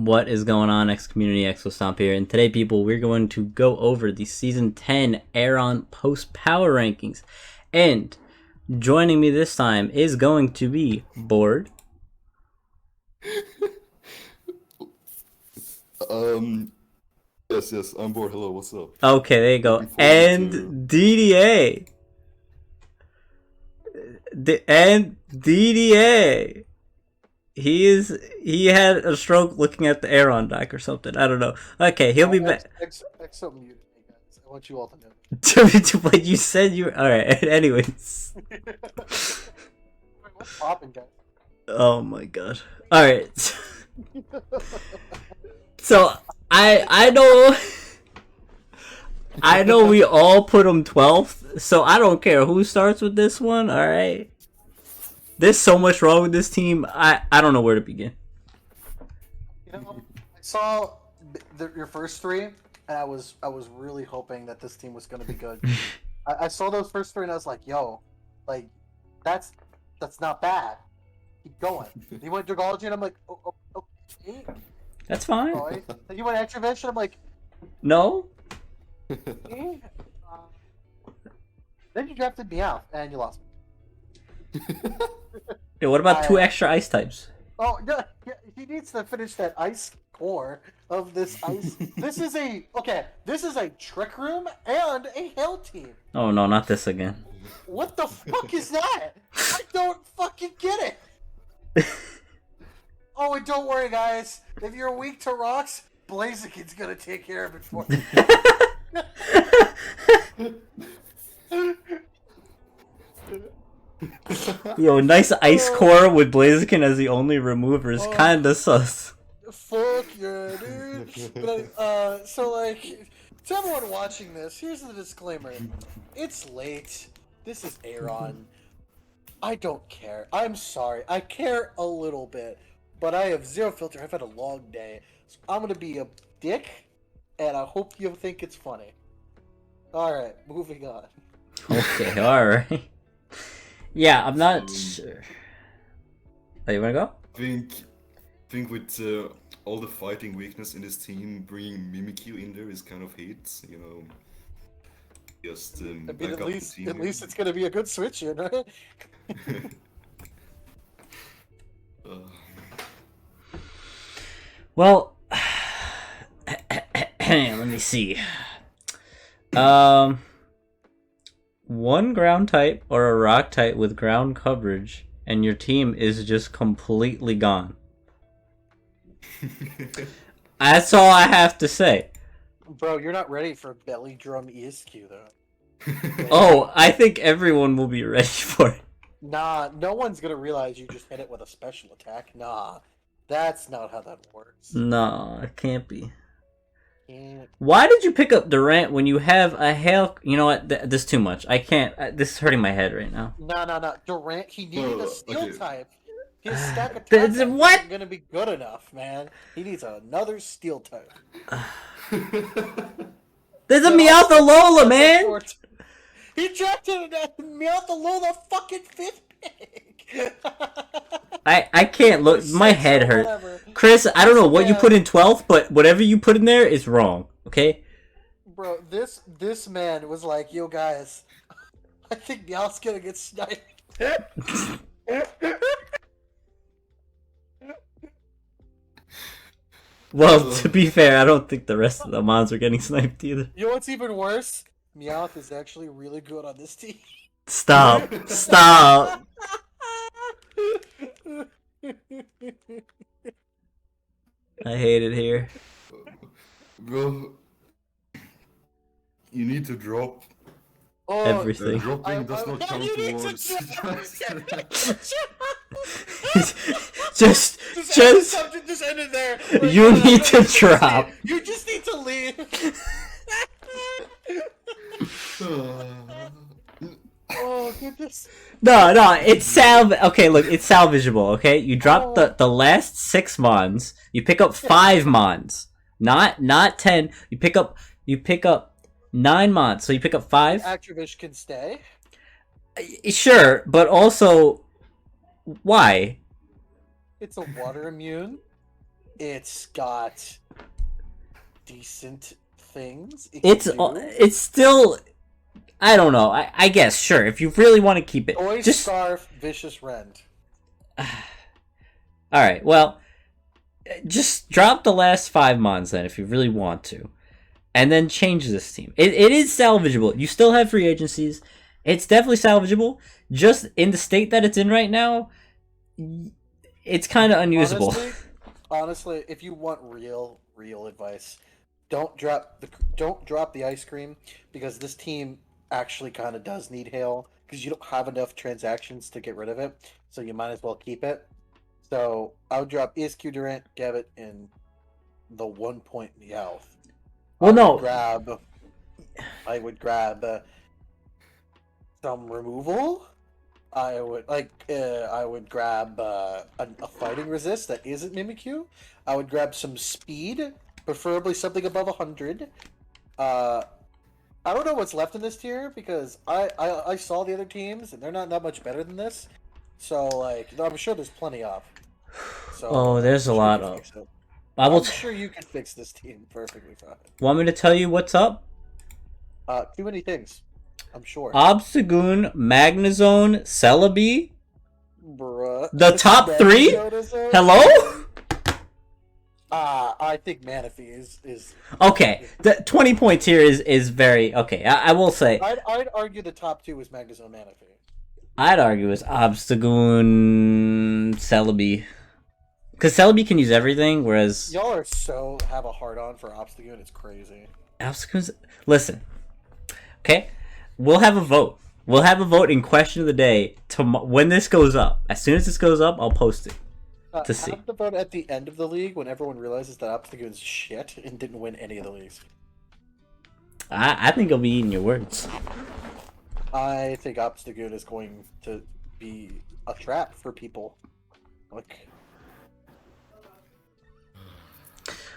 What is going on, X Community? Exo Stomp here, and today, people, we're going to go over the Season 10 Aron Post Power Rankings. And joining me this time is going to be Board. Yes, I'm Board. Hello, what's up? Okay, there you go. And DDA. And DDA. He had a stroke looking at the Aron deck or something. I don't know. Okay, he'll be back. Exo muted me, guys. I want you all to know. But you said you were alright. Anyways. Wait, what's popping, guys? Oh my god. Alright. So I know we all put him 12th, so I don't care who starts with this one, alright? There's so much wrong with this team, I don't know where to begin. You know, I saw your first three, and I was really hoping that this team was going to be good. I saw those first three, and I was like, yo, like, that's not bad. Keep going. He went Dragology, and I'm like, okay. That's fine. Right. Then you went Extra Vision, I'm like, No? okay. Then you drafted me out, and you lost me. Yeah, what about two extra ice types? Oh, yeah, he needs to finish that ice core of this ice. This is a trick room and a hell team. Oh no, not this again. What the fuck is that? I don't fucking get it. Oh, and don't worry, guys. If you're weak to rocks, Blaziken's gonna take care of it for you. Yo, nice ice core with Blaziken as the only remover is kinda sus. Fuck yeah, dude. But, so, like, to everyone watching this, here's the disclaimer. It's late. This is Aron. I don't care. I'm sorry. I care a little bit. But I have zero filter. I've had a long day. So I'm gonna be a dick, and I hope you think it's funny. Alright, moving on. Okay, alright. Yeah, I'm not sure. Oh, you wanna go? Think with all the fighting weakness in this team, bringing Mimikyu in there is kind of hate, you know. Just I mean, back at up least the team. it's gonna be a good switch in, right? Well, let me see. One ground type or a rock type with ground coverage, and your team is just completely gone. That's all I have to say. Bro, you're not ready for belly drum ESQ though. Oh, I think everyone will be ready for it. Nah, no one's gonna realize you just hit it with a special attack. Nah, that's not how that works. No, it can't be. Can't. Why did you pick up Durant when you have a hail? You know what? This is too much. I can't. This is hurting my head right now. No. Durant, he needed a steel okay. type. His stack of Th- types what? isn't gonna be good enough, man. He needs another steel type. There's a Meowth Lola, man. He drafted Meowth Lola fucking fifth pick. I can't look. My head hurt. Whatever. Chris, I don't know what you Yeah. put in 12th, but whatever you put in there is wrong. Okay? Bro, this man was like, yo guys, I think Meowth's gonna get sniped. Well, to be fair, I don't think the rest of the mons are getting sniped either. You know what's even worse? Meowth is actually really good on this team. Stop. Stop. I hate it here. Bro, you need to drop. Oh, Everything. Dropping does not count you need to towards. Just just end it there. You need to drop. You just need to leave. Oh goodness. No, it's okay, look, it's salvageable, okay? You drop the last 6 mons, you pick up 5 mons. Not 10. You pick up 9 mons, so you pick up 5. Actrovish can stay. Sure, but also why? It's a water immune. It's got decent things. It's still, I don't know. I guess sure if you really want to keep it. Toy Just Scarf, Vicious Rend. all right. Well, just drop the last 5 months then if you really want to, and then change this team. It is salvageable. You still have free agencies. It's definitely salvageable. Just in the state that it's in right now, it's kind of unusable. Honestly, if you want real advice, don't drop the ice cream, because this team actually kind of does need hail, because you don't have enough transactions to get rid of it, so you might as well keep it. So I would drop ESQ Durant, Gavitt, and the 1 point Meowth. Well, no. I would grab some removal. I would grab a fighting resist that isn't Mimikyu. I would grab some speed, preferably something above 100. I don't know what's left in this tier, because I saw the other teams and they're not that much better than this. So like, I'm sure there's plenty of. So there's a lot of. I'm sure you can fix this team perfectly fine. Want me to tell you what's up? Too many things, I'm sure. Obstagoon, Magnezone, Celebi. Bruh. The top 3? Hello? I think Manaphy is Okay, the 20 points here is very okay. I will say. I'd argue the top 2 was Magnezone and Manaphy. I'd argue it's Obstagoon, Celebi. Because Celebi can use everything, whereas Y'all have a hard on for Obstagoon. It's crazy. Obstagoon's. Listen, okay, we'll have a vote. We'll have a vote in question of the day when this goes up. As soon as this goes up, I'll post it to see. Have the vote at the end of the league when everyone realizes that Obstagoon's shit and didn't win any of the leagues. I think I'll be eating your words. I think Obstagoon is going to be a trap for people. Like,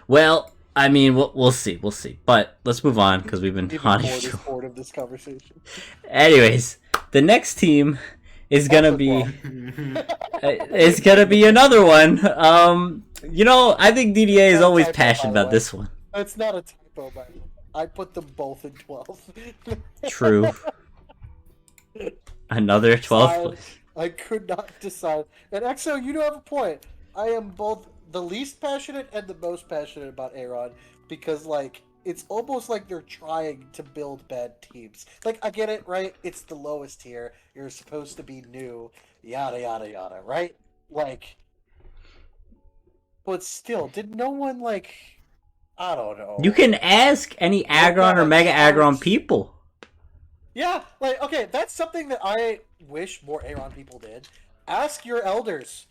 well, I mean, we'll see, But let's move on because we've been bored of this conversation. Anyways, the next team is gonna be another one. I think DDA is always passionate about this one. It's not a typo, by the way. I put them both in 12th. True. Another 12th place. I could not decide. And Exo, you do have a point. I am both the least passionate and the most passionate about Aron, because like it's almost like they're trying to build bad teams. Like, I get it, right? It's the lowest tier. You're supposed to be new, yada yada yada, right? Like, but still, did no one like? I don't know. You can ask any Aggron or Mega Aggron people. Yeah, like, okay, that's something that I wish more Aron people did. Ask your elders.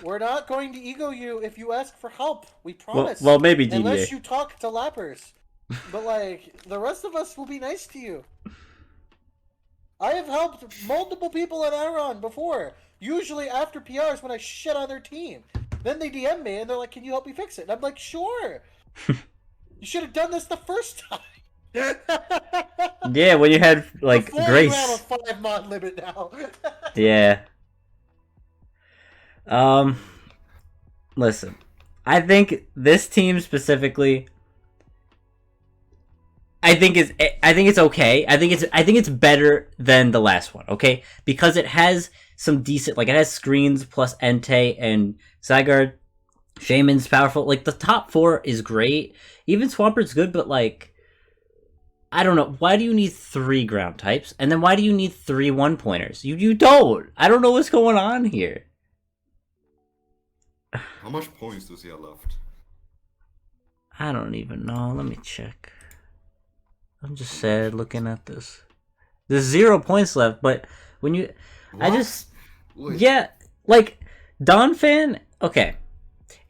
We're not going to ego you if you ask for help. We promise. Well, maybe DDA. Unless you talk to lappers. But, like, the rest of us will be nice to you. I have helped multiple people at Aron before. Usually after PRs when I shit on their team. Then they DM me and they're like, can you help me fix it? And I'm like, sure. You should have done this the first time. Yeah, when you had like Before Grace. You have a 5-mod limit now. Yeah. Listen, I think this team specifically. I think it's okay. I think it's better than the last one. Okay, because it has some decent, like it has screens plus Entei and Zygarde. Shaman's powerful. Like the top 4 is great. Even Swampert's good, but like, I don't know. Why do you need 3 ground types? And then why do you need 3 1-pointers? You don't. I don't know what's going on here. How much points does he have left? I don't even know. Let me check. I'm just sad looking at this. There's 0 points left, but when you... What? Yeah, like, Donphan... Okay.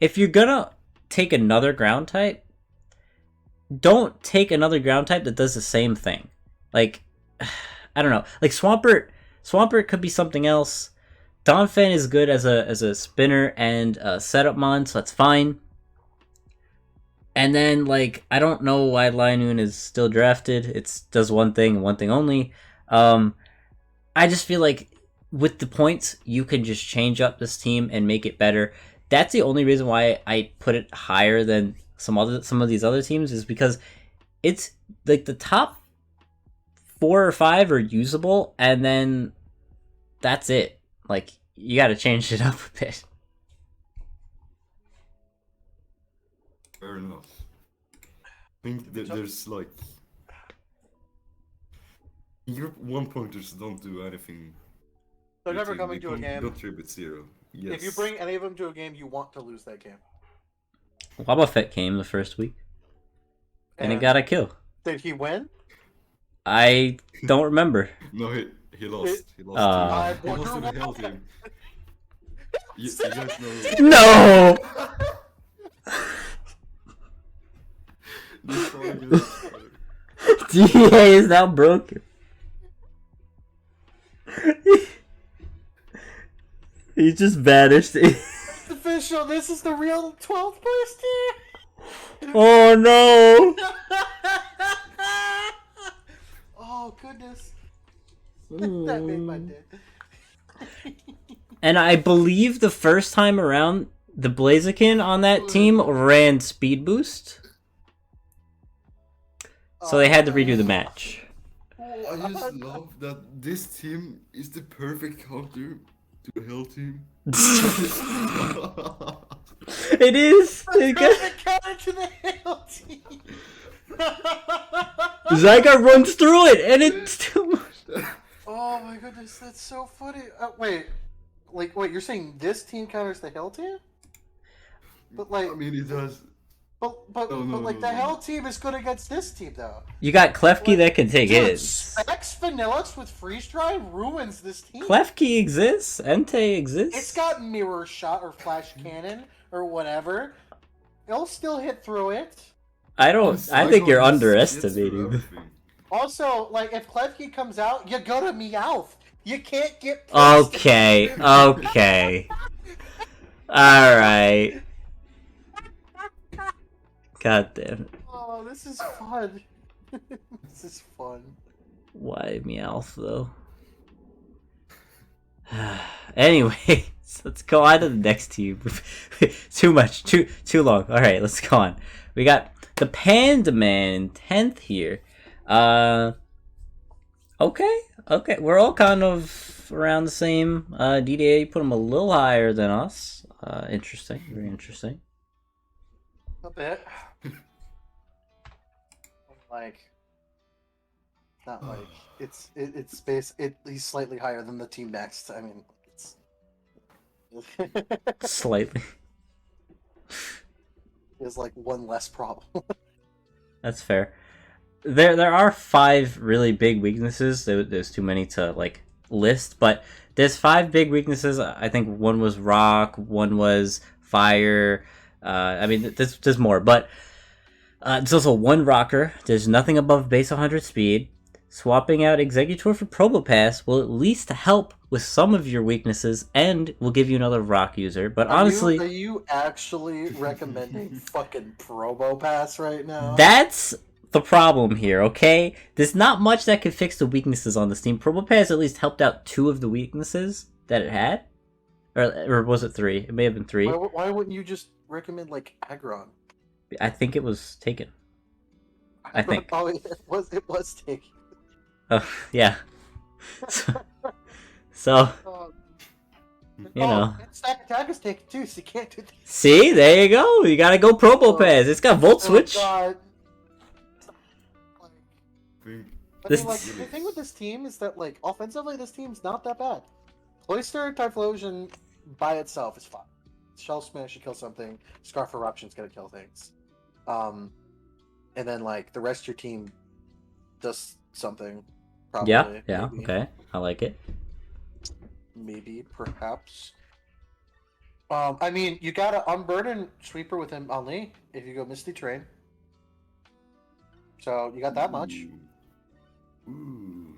If you're gonna take another ground type, don't take another ground type that does the same thing. Like, I don't know. Like Swampert could be something else. Donphan is good as a spinner and a setup mon, so that's fine. And then, like, I don't know why Linoon is still drafted. It does one thing and one thing only. I just feel like with the points, you can just change up this team and make it better. that's the only reason why I put it higher than some of these other teams is because it's like the top 4 or 5 are usable, and then that's it. Like you got to change it up a bit. Fair enough. I think that there's like Europe 1-pointers don't do anything. They're never They coming to a game. contribute 0. Yes. If you bring any of them to a game, you want to lose that game. Wobbuffet came the first week, and it got a kill. Did he win? I don't remember. No, he lost. He I lost. He lost to the wonder hell why. team. You guys know. No. This song is- DA is now broken. He just vanished. It's official. This is the real 12th person. Oh no! Oh goodness. That made my day. And I believe the first time around, the Blaziken on that team ran speed boost, so they had to redo the match. I just love that this team is the perfect counter to the hell team. It is. Perfect counter to the Halo team. Zyga runs through it, and it's too much. Oh my goodness, that's so funny. Wait, you're saying this team counters the Hell team? But like, I mean, it does. but the Hell team is good against this team though. You got Klefki that can take Dude, hits. Specs Vanillix with freeze dry ruins this team. Klefki exists. Entei exists. It's got mirror shot or flash cannon or whatever. It'll still hit through it. I think you're underestimating. Also, like if Klefki comes out, you go to Meowth. You can't get pissed. Okay. Okay. All right. God damn it. Oh, this is fun. This is fun. Why Meowth though? Anyway, let's go on to the next team. Too much, too long. All right, let's go on. We got the Panda Man in 10th here. Okay, we're all kind of around the same. DDA put him a little higher than us. Interesting, very interesting. A bit. Like, not like it's space. He's slightly higher than the team next. I mean, it's Slightly. is like one less problem. That's fair. There are 5 really big weaknesses. There's too many to like list, but there's 5 big weaknesses. I think one was rock, one was fire. I mean, there's more, but there's also one rocker. There's nothing above base 100 speed. Swapping out Executor for Probopass will at least help with some of your weaknesses and will give you another rock user. But honestly, are you actually recommending fucking Probopass right now? that's the problem here, okay? There's not much that can fix the weaknesses on this team. Probopass at least helped out 2 of the weaknesses that it had. Or was it 3? It may have been 3. Why wouldn't you just recommend like Aron? I think it was taken. I think. Oh, it was taken. Oh, yeah. So you know. Stack Attack is taken too, so you can't do that. See, there you go. You gotta go Probopass. It's got Volt Switch. God. Think- I mean, like, the thing with this team is that, like, offensively, this team's not that bad. Cloister, Typhlosion by itself is fine. Shell Smash should kill something. Scarf Eruption's gonna kill things. And then, like, the rest of your team does something. Probably. Yeah, maybe. okay. I like it. Maybe, perhaps. I mean, you got an Unburden Sweeper with him only if you go Misty Train. So, you got that much. Ooh.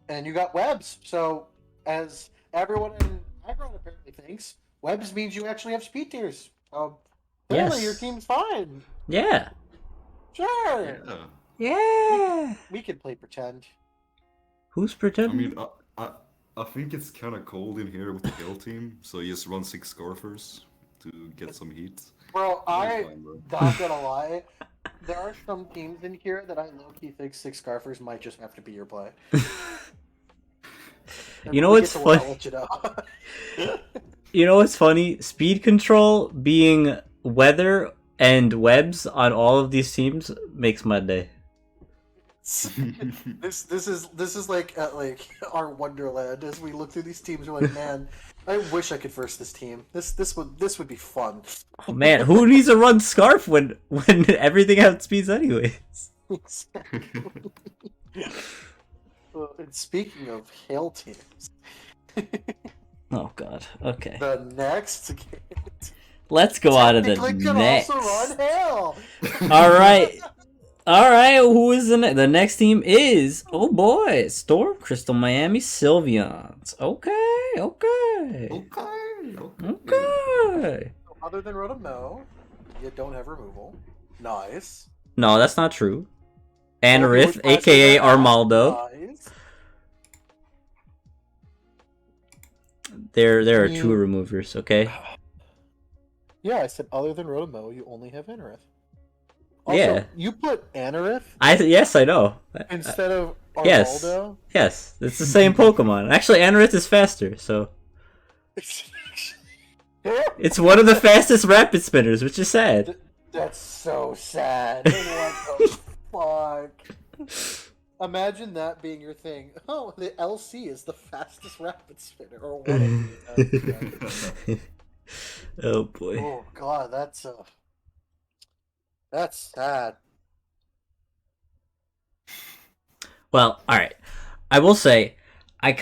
And you got webs. So, as everyone in Aggron apparently thinks, webs means you actually have speed tiers. So, clearly Yes. your team's fine. Yeah. Sure. Yeah. Yeah. We can play pretend. Who's I pretending? mean, I think it's kind of cold in here with the Hill team, so you just run 6 Scarfers to get some heat. Bro, That'll be fine, bro. not gonna lie. There are some teams in here that I low-key think 6 Scarfers might just have to be your play. You know what's funny? I'll let you know. You know what's funny? Speed control being weather and webs on all of these teams makes my day. This is like our wonderland as we look through these teams. We're like, man, I wish I could verse this team. This would be fun. Oh, man, who needs to run Scarf when everything outspeeds anyways? Well, and speaking of hail teams, Oh god. Okay. the next game. Let's go out of the Technically could next. also run hail. All right. All right. Who is the next? The next team is Storm Crystal Miami Sylveons. Okay. Other than Rotom, no. You don't have removal. Nice. No, that's not true. Anorith, aka Armaldo. Nice. There are 2 removers. Okay. Yeah, I said other than Rotom, you only have Anorith. Also, Yeah. you put Anorith Yes, I know. instead of Yes. Armaldo? Yes, it's the same Pokemon. Actually, Anorith is faster, so it's one of the fastest rapid spinners, which is sad. That's so sad. What the fuck? Imagine that being your thing. Oh, the LC is the fastest rapid spinner, or one of the. Oh boy. Oh god, that's sad. Well, alright. I will say, I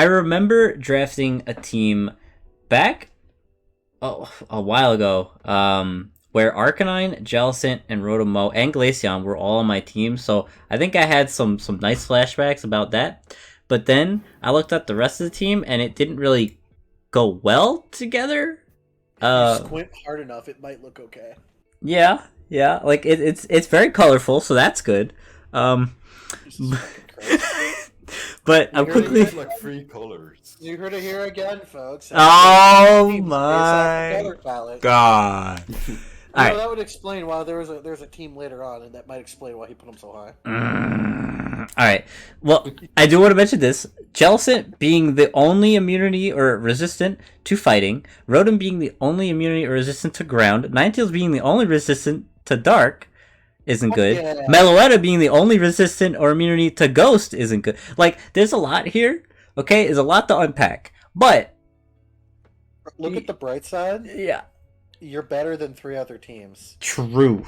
remember drafting a team back a while ago, where Arcanine, Jellicent, and Rotom and Glaceon were all on my team, so I think I had some nice flashbacks about that. But then I looked at the rest of the team, and it didn't really go well together. If you squint hard enough, it might look okay. Yeah, like it's very colorful, so that's good. But I'm quickly. It's like 3 colors. You heard it here again, folks. Oh Teams based off the my color palette. god! You know, Alright. that would explain why there's a team later on, and that might explain why he put them so high. Alright. Well, I do want to mention this. Jellicent being the only immunity or resistant to fighting, Rotom being the only immunity or resistant to ground, Ninetales being the only resistant to dark isn't good. Yeah. Meloetta being the only resistant or immunity to ghost isn't good. Like, there's a lot here, okay? There's a lot to unpack. But Look at the bright side. yeah. You're better than 3 other teams True.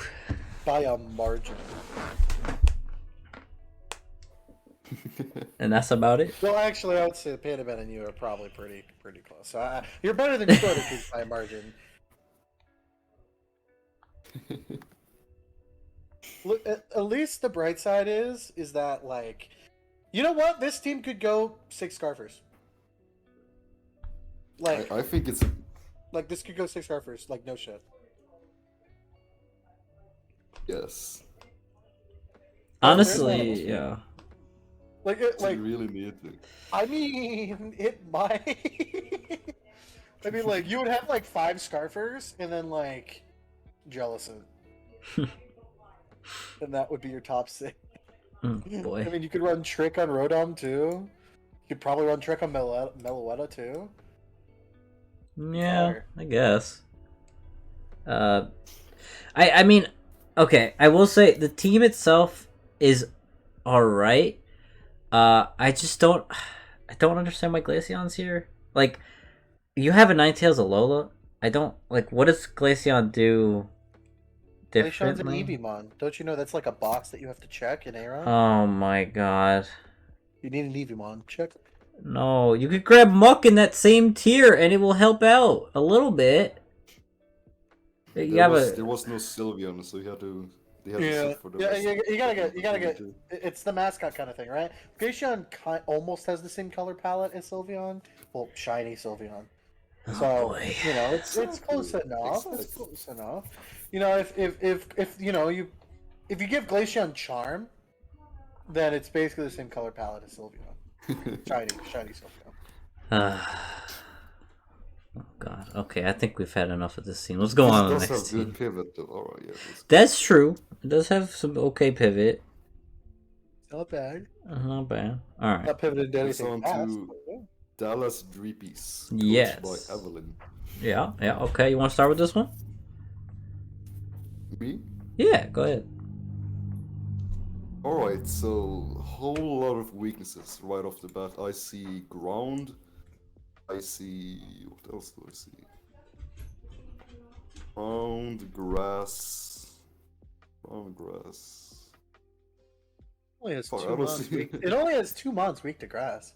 by a margin. And that's about it. Well, actually, I would say the Panda Man and you are probably pretty close. So you're better than 2 other teams by a margin. Look, at least the bright side is that, like, you know what? This team could go 6 Scarfers. Like, I think it's this could go 6 Scarfers. Like, no shit. yes. Honestly, yeah. Like, You really need to. I mean, it might. I mean, like, you would have like 5 Scarfers and then like Jellicent. And that would be your top 6. Boy. I mean, you could run Trick on Rotom too. You could probably run Trick on Meloetta too. Yeah, I guess. I mean, okay, I will say the team itself is alright. I don't understand why Glaceon's here. Like, you have a Ninetales Alola. I don't, like, what does Glaceon do Glaceon's an differently? Eevemon. Don't you know that's like a box that you have to check in Aron? Oh my god. You need an Eevemon. Check. No, you could grab Muck in that same tier and it will help out a little bit. There was no Sylveon, so you had to. They had to Yeah, sit for the yeah, rest. you gotta get. It's the mascot kind of thing, right? Glaceon almost has the same color palette as Sylveon. Well, shiny Sylveon. So boy. you know, it's close enough. It's close enough. You know, if you know if you give Glaceon Charm, then it's basically the same color palette as Sylveon. Shiny Silph. Oh god. Okay, I think we've had enough of this scene. Let's go This on to the does next have good team. pivot though. Alright, yeah. That's true. It does have some okay pivot. Not bad. Not bad. Alright. Not pivoted into Moves anything on fast. to But yeah. Dallas Dreepies, Yes. coached by Evelyn. Yeah, okay. You want to start with this one? Me? Yeah, go ahead. Alright, so whole lot of weaknesses right off the bat. I see ground. I see what else do I see? Ground, grass. Ground, grass. Only has Fuck, I 2 don't months. see- It only has 2 months weak to grass.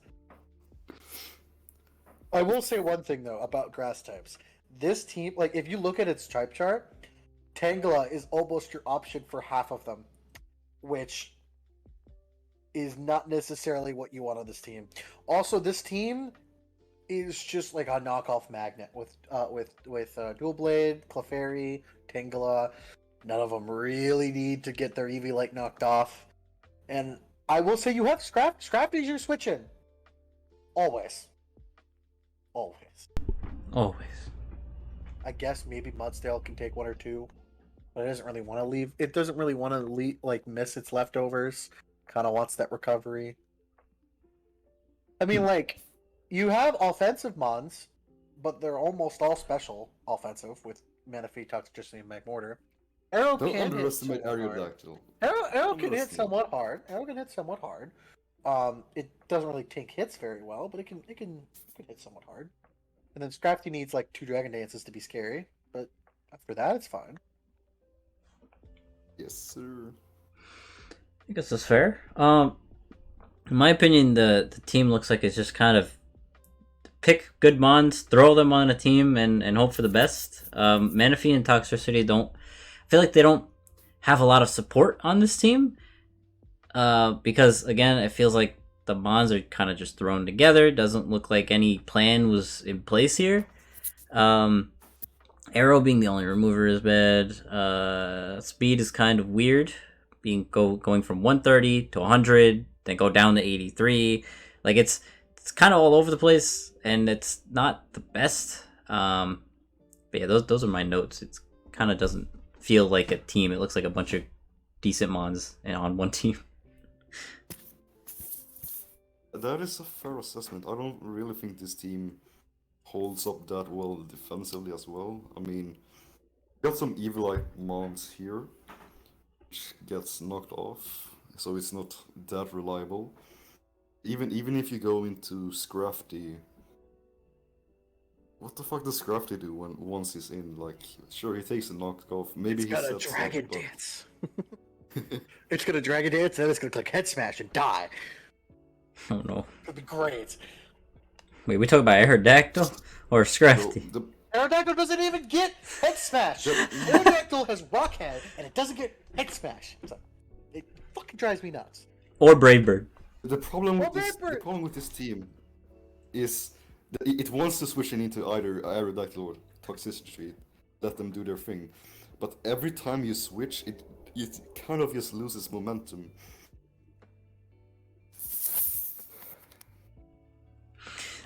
I will say one thing though about grass types. This team, like if you look at its type chart, Tangela is almost your option for half of them, which is not necessarily what you want on this team. Also, this team is just like a knockoff magnet with Dual Blade, Clefairy, Tangela. None of them really need to get their EV Light knocked off. And I will say you have Scrap. Scrap is your switch in. Always. Always. I guess maybe Mudsdale can take 1 or 2, but it doesn't really want to leave. It doesn't really want to like miss its leftovers. Kind of wants that recovery. I mean, like, you have offensive mons, but they're almost all special offensive with Manaphy, Toxicity, and Magmortar. Arrow Don't can hit underestimate somewhat hard. Aerodactyl. Arrow can hit somewhat hard. It doesn't really take hits very well, but it can hit somewhat hard. And then Scrafty needs like 2 Dragon Dances to be scary, but after that, it's fine. Yes, sir. I guess that's fair. In my opinion, the team looks like it's just kind of pick good mons, throw them on a team, and hope for the best. Manaphy and Toxicity I feel like they don't have a lot of support on this team. Because again, it feels like the mons are kind of just thrown together. It doesn't look like any plan was in place here. Arrow being the only remover is bad. Speed is kind of weird, going from 130 to 100, then go down to 83. Like it's kind of all over the place, and it's not the best. But yeah, those are my notes. It kind of doesn't feel like a team. It looks like a bunch of decent mons on one team. That is a fair assessment. I don't really think this team holds up that well defensively as well. I mean, got some Evilite mons here, which gets knocked off, so it's not that reliable. Even if you go into Scrafty, what the fuck does Scrafty do once he's in? Like, sure, he takes a knockoff. Maybe It's he got a sets up, Dragon but- Dance. It's gonna Dragon Dance, and then it's gonna click Head Smash and die. Oh no. It'll be great. Wait, we talking about Aerodactyl or So, Scrafty? the Aerodactyl doesn't even get Head Smash. Yep. Aerodactyl has Rock Head, and it doesn't get Head Smash. So, it fucking drives me nuts. Or Bravebird? The problem with Well, this, the Vapor- problem with this team is that it wants to switch into either Aerodactyl or Toxicity, let them do their thing. But every time you switch, it kind of just loses momentum.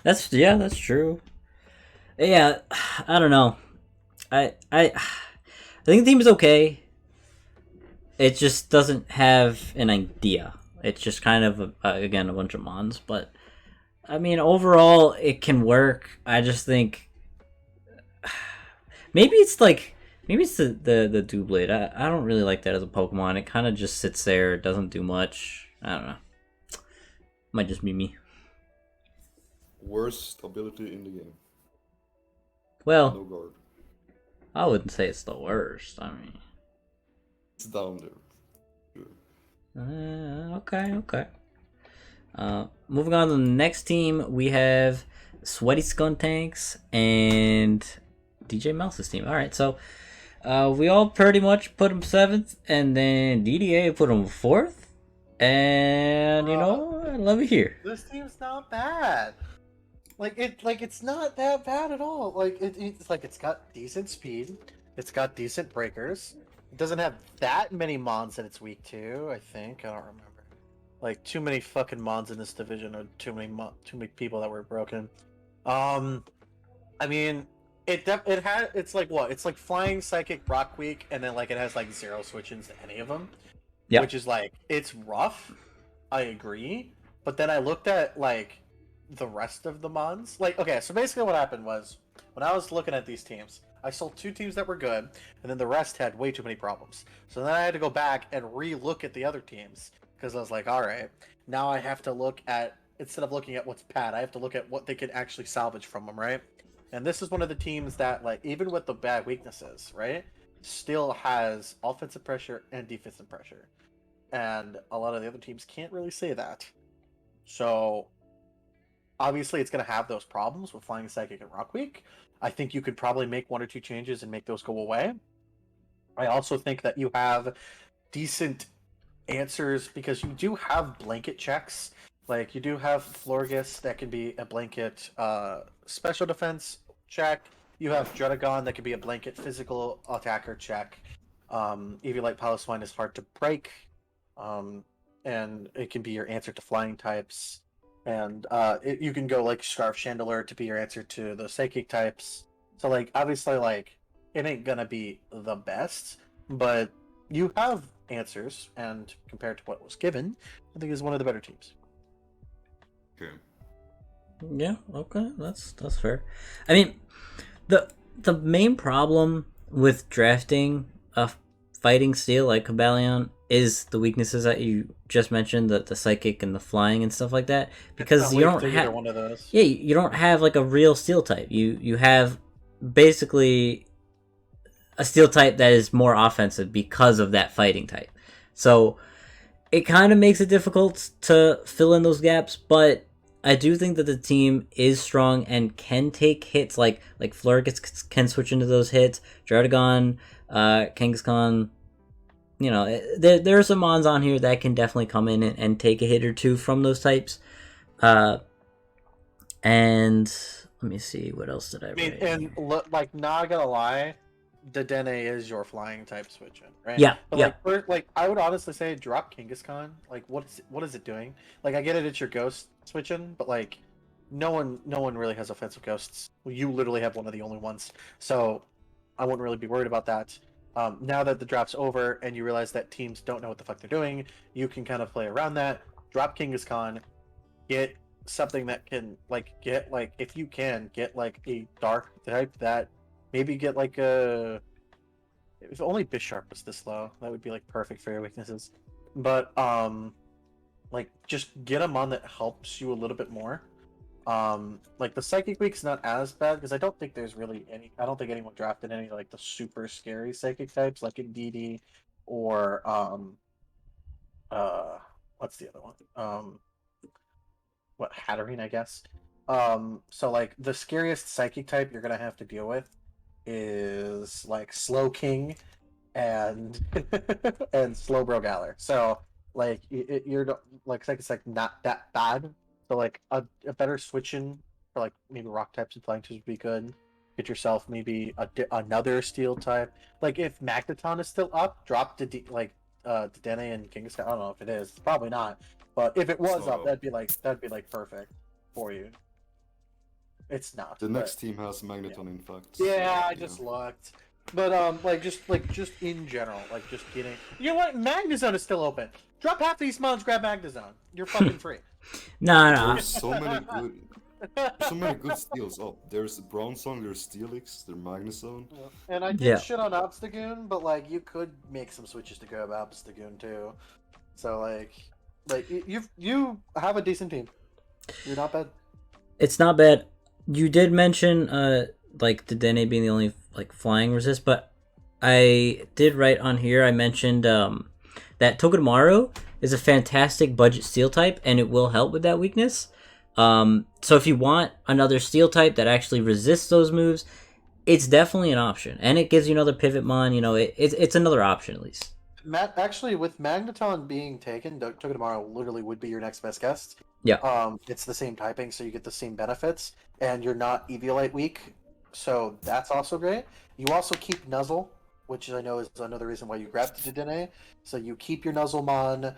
That's true. Yeah, I don't know. I think the team is okay. It just doesn't have an idea. It's just kind of again a bunch of mons, but I mean overall it can work. I just think maybe it's the Doublade. I don't really like that as a Pokemon. It kind of just sits there, it doesn't do much. I don't know. Might just be me. Worst ability in the game. Well, No guard. I wouldn't say it's the worst. I mean, It's down there. Sure. okay. Moving on to the next team, we have Sweaty Skuntanks and DJ Mouse's team. All right, so we all pretty much put him 7th, and then DDA put him 4th. And you know, I love it here. This team's not bad. It's not that bad at all. It's got decent speed. It's got decent breakers. It doesn't have that many mons that it's weak to. I think I don't remember. Like too many fucking mons in this division, or too many people that were broken. I mean, it's like what? It's like Flying Psychic Rock Week, and then like it has like 0 switch-ins to any of them, Yeah. which is like it's rough. I agree, but then I looked at like the rest of the mons. Like, okay, so basically what happened was when I was looking at these teams, I saw 2 teams that were good, and then the rest had way too many problems. So then I had to go back and re-look at the other teams because I was like, all right, now I have to look at, instead of looking at what's bad, I have to look at what they can actually salvage from them, right? And this is one of the teams that, like, even with the bad weaknesses, right, still has offensive pressure and defensive pressure. And a lot of the other teams can't really say that. So obviously it's going to have those problems with Flying Psychic and Rock Week. I think you could probably make 1 or 2 changes and make those go away. I also think that you have decent answers because you do have blanket checks. Like, you do have Florgus that can be a blanket special defense check. You have Dredagon that can be a blanket physical attacker check. Eviolite Palestine is hard to break. And it can be your answer to flying types. And you can go like Scarf Chandelier to be your answer to the psychic types. So like obviously like it ain't gonna be the best, but you have answers, and compared to what was given, I think is one of the better teams. Okay. Yeah, okay, that's fair. I mean, the main problem with drafting a fighting steel like Kabalion is the weaknesses that you just mentioned, the psychic and the flying and stuff like that, because you don't have one of those. Yeah, you don't have like a real steel type. You have basically a steel type that is more offensive because of that fighting type. So it kind of makes it difficult to fill in those gaps, but I do think that the team is strong and can take hits. Like Flurgus can switch into those hits. Jardigon, Kangaskhan, you know, there are some mons on here that can definitely come in and take a hit or two from those types. And let me see, what else did I write? And like, not gonna lie, Dedenne is your flying type switch-in, right? Yeah, but yeah. like I would honestly say drop Kangaskhan. Like, what is it doing? Like, I get it, it's your ghost switch-in, but like, no one really has offensive ghosts. You literally have one of the only ones, so I wouldn't really be worried about that. Now that the draft's over and you realize that teams don't know what the fuck they're doing, you can kind of play around that. Drop Kangaskhan, get something that can get if you can get like a dark type that maybe get like a, if only Bisharp was this low, that would be like perfect for your weaknesses. But like just get a mon that helps you a little bit more. Like the Psychic Week's not as bad because I don't think there's really any. I don't think anyone drafted any like the super scary Psychic types like Indeedee or what's the other one? What, Hatterene, I guess. So like the scariest Psychic type you're gonna have to deal with is like Slow King and and Slowbro Galler. So like you're like Psychic's like not that bad. So like a better switch in for like maybe rock types and flying types would be good. Get yourself maybe another steel type. Like if Magneton is still up, drop Dedenne and Kangaskhan. I don't know if it is. It's probably not. But if it was up, that'd be like perfect for you. It's not. The next team has Magneton, in fact. Yeah, so, I just looked. But just in general, like just getting. You know what? Magnezone is still open. Drop half these mons, grab Magnezone. You're fucking free. No. There's so many good steals up. There's Bronzong, there's Steelix, there's Magnezone. And I did shit on Obstagoon, but like you could make some switches to grab Obstagoon too. So like you have a decent team. You're not bad. It's not bad. You did mention like Dedenne being the only like flying resist, but I did write on here, I mentioned that Togedemaru is a fantastic budget steel type and it will help with that weakness. So if you want another steel type that actually resists those moves, it's definitely an option, and it gives you another pivot mon. You know, it's another option at least. Matt, actually, with Magneton being taken, Togedemaru literally would be your next best guest. Yeah. It's the same typing, so you get the same benefits, and you're not Eviolite weak, so that's also great. You also keep Nuzzle, which I know is another reason why you grabbed Dedenne. So you keep your Nuzzlemon.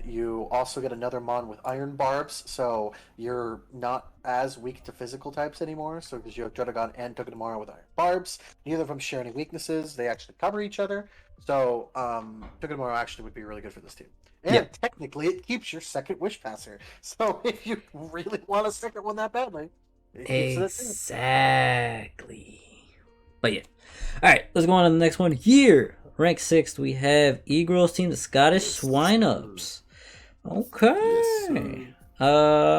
You also get another Mon with Iron Barbs, so you're not as weak to physical types anymore. So because you have Dredagon and Togedemaru with Iron Barbs, neither of them share any weaknesses. They actually cover each other. So Togedemaru actually would be really good for this team. And Yeah. technically, it keeps your second Wish Passer. So if you really want a second one that badly, it keeps it at two. Exactly. But yeah. Alright, let's go on to the next one here. Ranked 6th, we have E-Girls team, the Scottish Swine Ups. Okay. Yes, sir.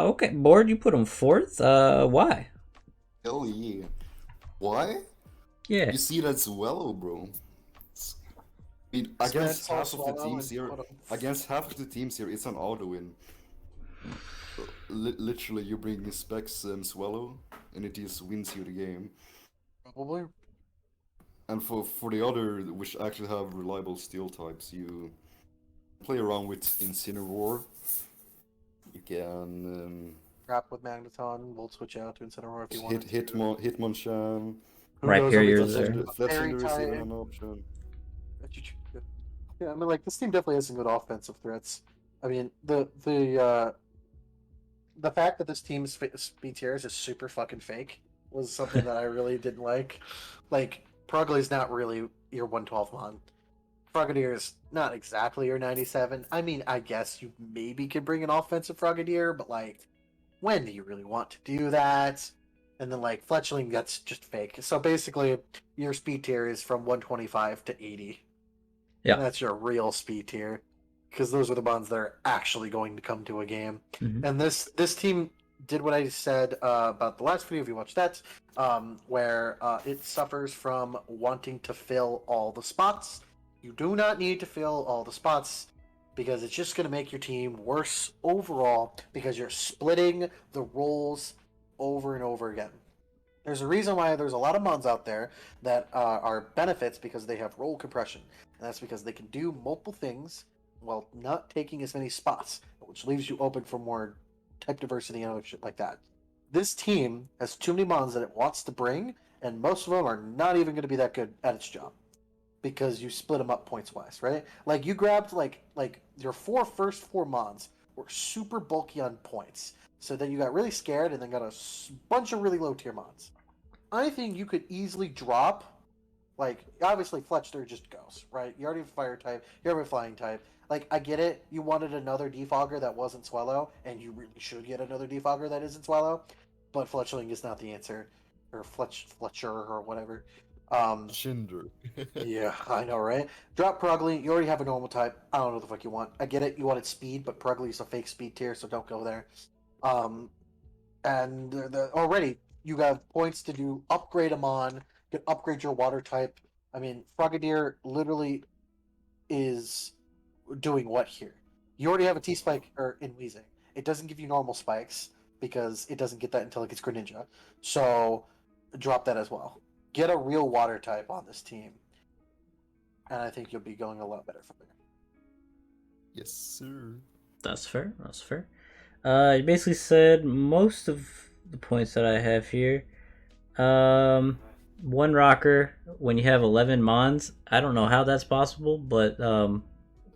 Okay, Board, you put them 4th. Why? Hell yeah. Why? Yeah. You see that's Wello, bro. I mean, against Spence half of the also teams and here, put 'em- against half of the teams here, it's an auto win. Literally, you bring Specs Swallow, and it just wins you the game. Probably. And for the other, which actually have reliable steel types, you play around with Incineroar. You can Trap with Magneton. We'll switch out to Incineroar if you want. Hitmonchan. Who Right, knows, here I mean, you're this there. is a fairy Fletchinder is even type. an option. Yeah, I mean, like this team definitely has some good offensive threats. I mean, the fact that this team's speed tiers is super fucking fake was something that I really didn't like. Like, Prugli's not really your 112 mon. Frogadier is not exactly your 97. I mean, I guess you maybe could bring an offensive Frogadier, but like, when do you really want to do that? And then like Fletchling, that's just fake. So basically, your speed tier is from 125 to 80. Yeah. And that's your real speed tier, because those are the bonds that are actually going to come to a game. Mhm. And this team did what I said about the last video, if you watched that, where it suffers from wanting to fill all the spots. You do not need to fill all the spots, because it's just going to make your team worse overall, because you're splitting the roles over and over again. There's a reason why there's a lot of mons out there that are benefits, because they have role compression. And that's because they can do multiple things while not taking as many spots, which leaves you open for more type diversity and other shit like that. This team has too many mons that it wants to bring, and most of them are not even going to be that good at its job, because you split them up points wise, right? Like you grabbed like your first four mons were super bulky on points, so then you got really scared and then got a bunch of really low tier mons. I think you could easily drop, like, obviously Fletcher just goes, right? You already have a fire type, you already have a flying type. Like, I get it, you wanted another defogger that wasn't Swallow, and you really should get another defogger that isn't Swallow, but Fletchling is not the answer. Or Fletcher or whatever. Shinder. Yeah, I know, right? Drop Prugly, you already have a normal type. I don't know what the fuck you want. I get it, you wanted speed, but Prugly's a fake speed tier, so don't go there. And already, you have points to do upgrade them on, you can upgrade your water type. I mean, Frogadier literally is doing what here? You already have a T-Spike in Weezing. It doesn't give you normal spikes, because it doesn't get that until it gets Greninja. So, drop that as well. Get a real water type on this team, and I think you'll be going a lot better from there. Yes, sir. That's fair. That's fair. You basically said most of the points that I have here. One rocker when you have 11 mons. I don't know how that's possible, but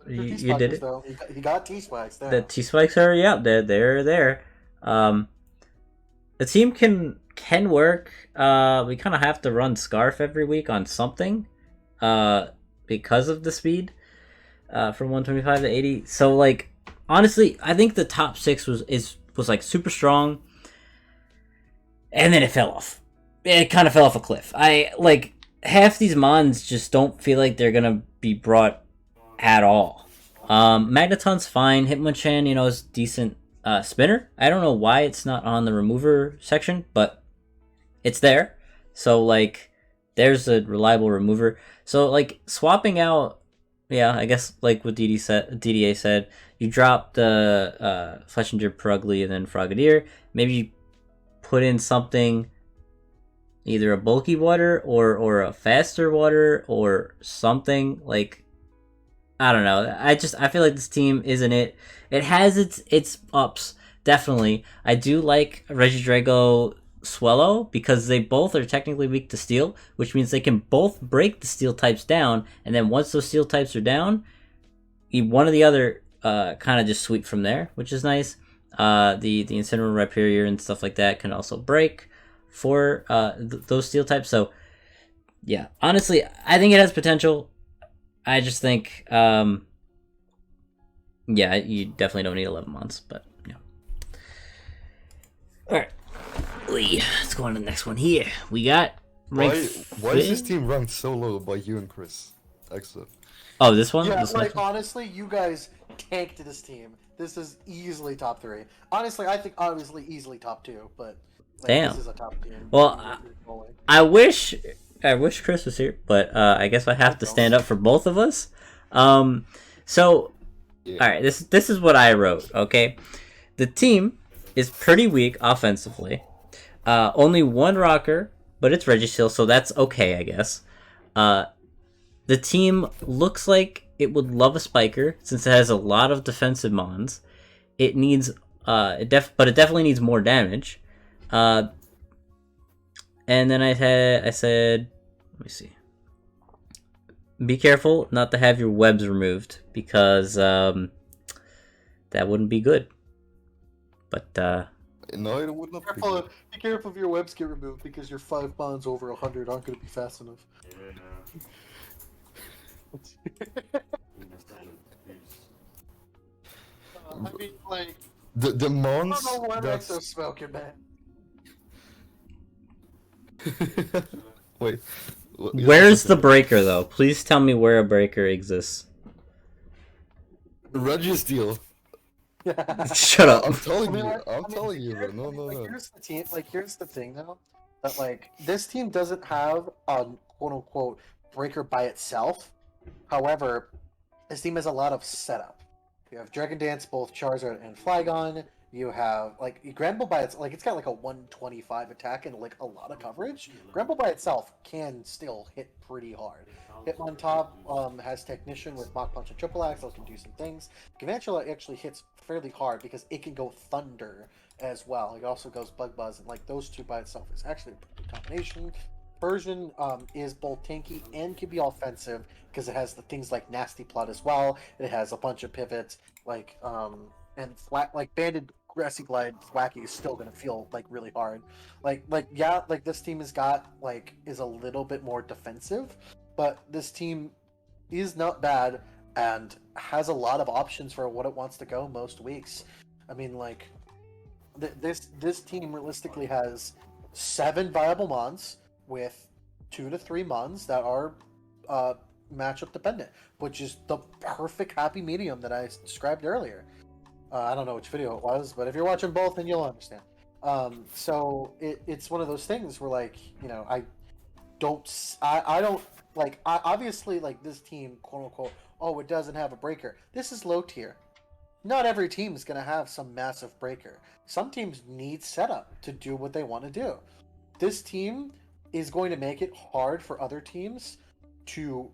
you did it. Though. You got T-Spikes there. The T-Spikes are, yeah, they're there. The team can work. We kind of have to run Scarf every week on something, because of the speed, from 125 to 80. So like, honestly, I think the top 6 was like super strong, and then it fell off. It kind of fell off a cliff. I like half these mons just don't feel like they're gonna be brought at all. Magneton's fine. Hitmonchan, is decent. Spinner, I don't know why it's not on the remover section, but it's there. So like, there's a reliable remover. So like, swapping out, yeah, I guess like what DDA said, you drop the Fletchinder, Pruggly, and then Frogadier. Maybe you put in something, either a bulky water or a faster water or something like. I don't know. I feel like this team isn't it. It has its ups, definitely. I do like Regidrago Swallow, because they both are technically weak to steel, which means they can both break the steel types down, and then once those steel types are down, one or the other kind of just sweep from there, which is nice. The Incineroar Rhyperior and stuff like that can also break for those steel types. So yeah, honestly, I think it has potential. I just think, yeah, you definitely don't need 11 months, but yeah. All right, let's go on to the next one here. We got Why is this team ranked so low by you and Chris? Excellent. Oh, this one? Yeah, This like next one? honestly, you guys tanked this team. This is easily top 3. Honestly, I think obviously easily top 2, but like, Damn. this is a top team. Well, I wish Chris was here, but I guess I have to stand up for both of us. So, Yeah. all right, this is what I wrote. Okay, the team is pretty weak offensively. Only one rocker, but it's Registeel, so that's okay, I guess. The team looks like it would love a spiker since it has a lot of defensive mons. It needs, but it definitely needs more damage. And then I said, let me see. Be careful not to have your webs removed because that wouldn't be good. But No, it would not be. Be careful if your webs get removed because your 5 bonds over 100 aren't going to be fast enough. I mean, like, The I mons. don't know why That's... they're smoking, man. Wait. where's the breaker though? Please tell me where a breaker exists. Registeel? Shut up. I'm telling I mean, you. like- I'm I mean, telling you, here's- bro. No. Here's the team. Like, here's the thing, though. That like this team doesn't have a quote unquote breaker by itself. However, this team has a lot of setup. You have Dragon Dance, both Charizard and Flygon. You have like Granbull by its like it's got like a 125 attack and like a lot of coverage. Granbull by itself can still hit pretty hard. Hitmontop has Technician with Mach Punch and Triple Axe, that can do some things. Galvantula actually hits fairly hard because it can go Thunder as well. It also goes Bug Buzz, and like those two by itself is actually a pretty good combination. Persian is both tanky and can be offensive because it has the things like Nasty Plot as well. It has a bunch of pivots like and flat like Banded Grassy Glide Thwacky is still gonna feel like really hard. Like yeah, like this team has got like is a little bit more defensive, but this team is not bad and has a lot of options for what it wants to go most weeks. I mean, like this team realistically has 7 viable mons with 2 to 3 mons that are matchup dependent, which is the perfect happy medium that I described earlier. I don't know which video it was, but if you're watching both, then you'll understand. So it's one of those things where, like, you know, I don't like, obviously, like, this team, quote unquote, oh, it doesn't have a breaker. This is low tier. Not every team is going to have some massive breaker. Some teams need setup to do what they want to do. This team is going to make it hard for other teams to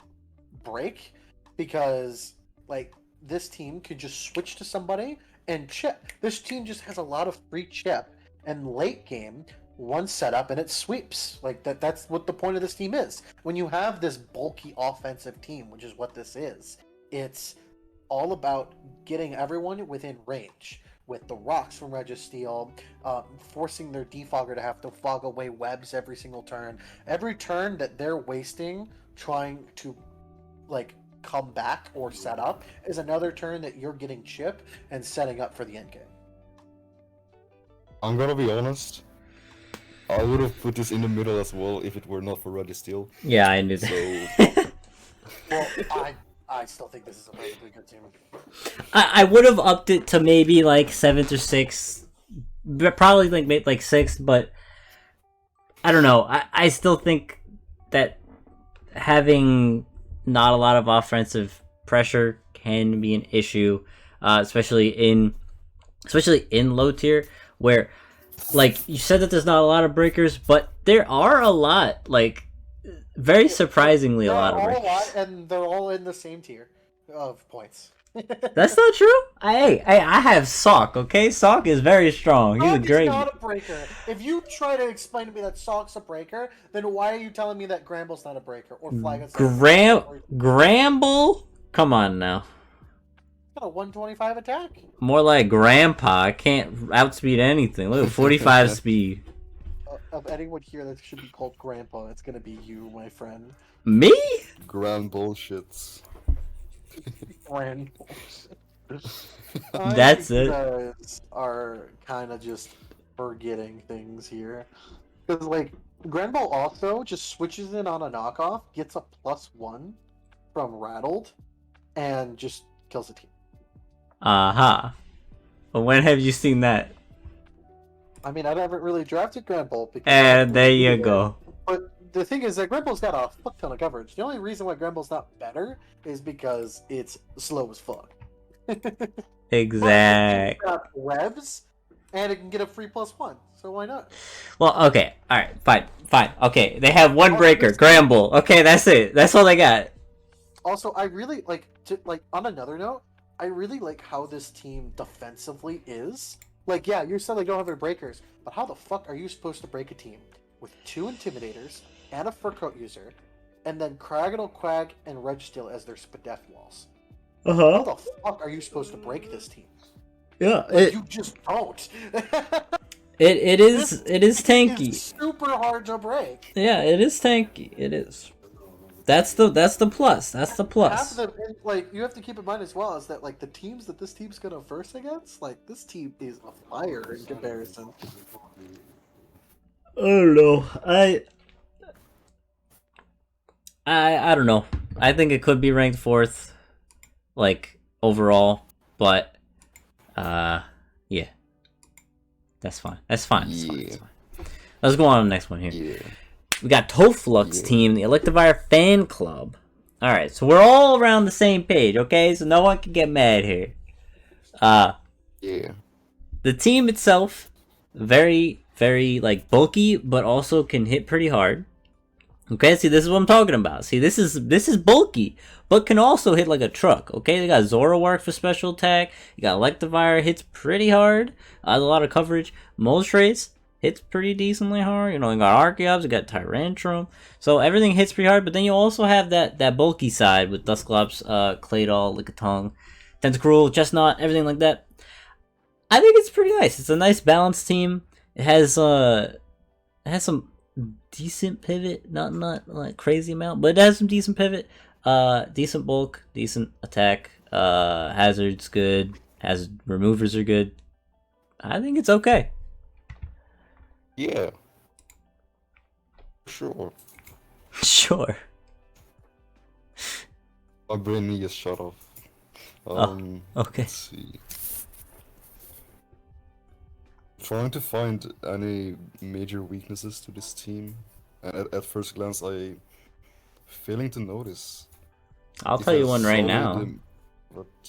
break because, like, this team could just switch to somebody and chip. This team just has a lot of free chip, and late game, one setup and it sweeps. Like that's what the point of this team is. When you have this bulky offensive team, which is what this is, it's all about getting everyone within range with the rocks from Registeel, forcing their defogger to have to fog away webs every single turn. Every turn that they're wasting trying to, like, come back or set up is another turn that you're getting chip and setting up for the end game. I'm gonna be honest. I would have put this in the middle as well if it were not for Registeel. Yeah, I knew that. Well, I still think this is a perfectly good team. I would have upped it to maybe like 7th or 6th, probably like 6th, but I don't know. I still think that having not a lot of offensive pressure can be an issue, especially in low tier, where, like, you said that there's not a lot of breakers, but there are a lot, like, very surprisingly a lot of breakers. And they're all in the same tier of points. That's not true. I have Sock. Okay, Sock is very strong. He's a Sock great. is not a breaker. If you try to explain to me that Sock's a breaker, then why are you telling me that Gramble's not a breaker or Flagon's not a breaker? Gramble. Come on now. a 125 attack. More like Grandpa. I can't outspeed anything. Look at 45 speed. Of anyone here that should be called Grandpa, it's gonna be you, my friend. Me? Grand bullshits. Grand. That's it. You guys are kind of just forgetting things here. Because, like, Grand Ball also just switches in on a knockoff, gets a +1 from Rattled, and just kills the team. Aha. But when have you seen that? I mean, I haven't really drafted Grand Ball because. And there you go. But the thing is that Grand Ball's got a fuck ton of coverage. The only reason why Grand Ball's not better is because it's slow as fuck. Exact. It's got revs, and it can get a free +1. So why not? Well, okay. Alright, fine. Okay, they have one breaker, Gramble. Okay, that's it. That's all they got. Also, I really like on another note, I really like how this team defensively is. Like, yeah, you're saying they don't have their breakers, but how the fuck are you supposed to break a team with 2 Intimidators and a Fur Coat user, and then Craggle Quag and Regsteel as their Spadef walls? How the fuck are you supposed to break this team? Yeah, You just don't. it is tanky. It's super hard to break. Yeah, it is tanky. It is. That's the plus. That's the plus. Half of them, and, like, you have to keep in mind as well is that, like, the teams that this team's gonna verse against, like, this team is a fire in comparison. I don't know. I don't know. I think it could be ranked 4th, like, overall, but yeah, that's fine. That's fine. That's fine. That's fine. Let's go on to the next one here. Yeah. We got Toflux team, the Electivire fan club. All right, so we're all around the same page, okay? So no one can get mad here. Yeah. The team itself, very, very, like, bulky, but also can hit pretty hard. Okay, see, this is what I'm talking about. See, this is bulky, but can also hit like a truck. Okay, they got Zoroark for special attack. You got Electivire, hits pretty hard. Has a lot of coverage. Moltres hits pretty decently hard. You know, you got Archeops, you got Tyrantrum. So everything hits pretty hard, but then you also have that bulky side with Dusclops, Claydol, Lickitung, Tentacruel, Chestnut, everything like that. I think it's pretty nice. It's a nice balanced team. It has some decent pivot, not like crazy amount, but it has some decent pivot. Decent bulk, decent attack. Hazard's good. Hazard removers are good. I think it's okay. Yeah. Sure. Sure. My brain needs shut off. Okay. Let's see. Trying to find any major weaknesses to this team, and at first glance, I failing to notice. I'll tell you one right now.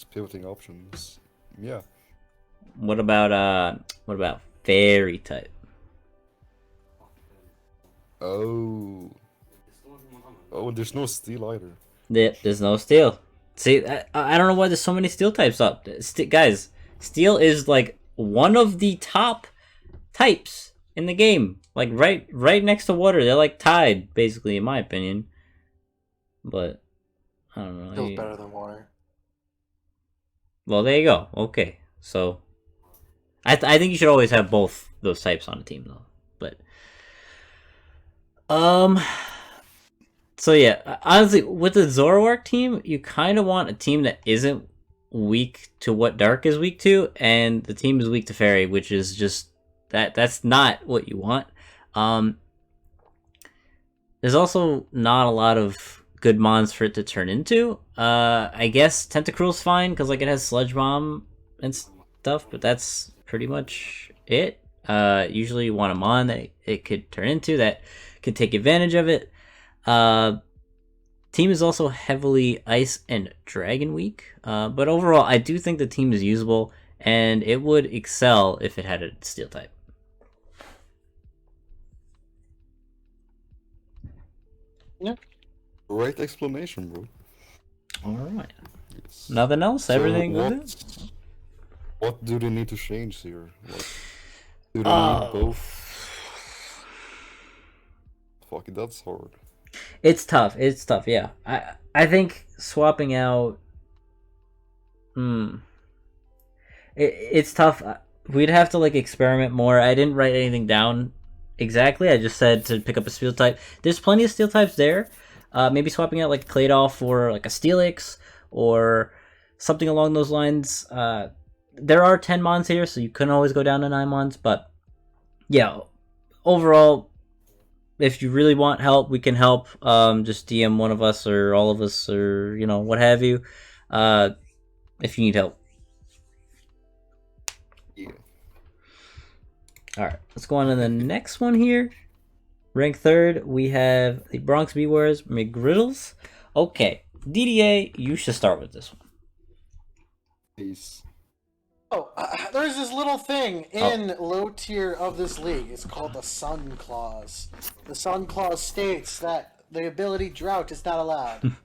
Pivoting options. Yeah. What about fairy type? Oh, there's no steel either. There's no steel. See, I don't know why there's so many steel types up. Guys, steel is like one of the top types in the game. Like right next to water. They're like tied, basically, in my opinion. But I don't know. Feels better than water. Well, there you go. Okay, so I think you should always have both those types on a team, though. But so yeah, honestly, with the Zoroark team, you kind of want a team that isn't weak to what Dark is weak to, and the team is weak to Fairy, which is just that's not what you want. There's also not a lot of good mons for it to turn into. I guess Tentacruel's fine because like it has Sludge Bomb and stuff, but that's pretty much it. Usually you want a mon that it could turn into that could take advantage of it. Team is also heavily Ice and Dragon weak, but overall I do think the team is usable and it would excel if it had a Steel type. Yeah. Great explanation, bro. Alright. Yes. Nothing else? So Everything good? What do they need to change here? Do they need both? Fuck it, that's hard. It's tough. Yeah. I think swapping out Hmm. It's tough. We'd have to like experiment more. I didn't write anything down exactly. I just said to pick up a steel type. There's plenty of steel types there. Maybe swapping out like Claydol for like a Steelix or something along those lines. There are 10 mons here, so you couldn't always go down to 9 mons. But yeah, overall, if you really want help, we can help. Just DM one of us or all of us or what have you. If you need help. Yeah. All right, let's go on to the next one here. Rank 3rd, we have the Bronx Bewares McGriddles. Okay, DDA, you should start with this one. Peace. Oh, there's this little thing in low tier of this league. It's called the Sun Clause. The Sun Clause states that the ability Drought is not allowed.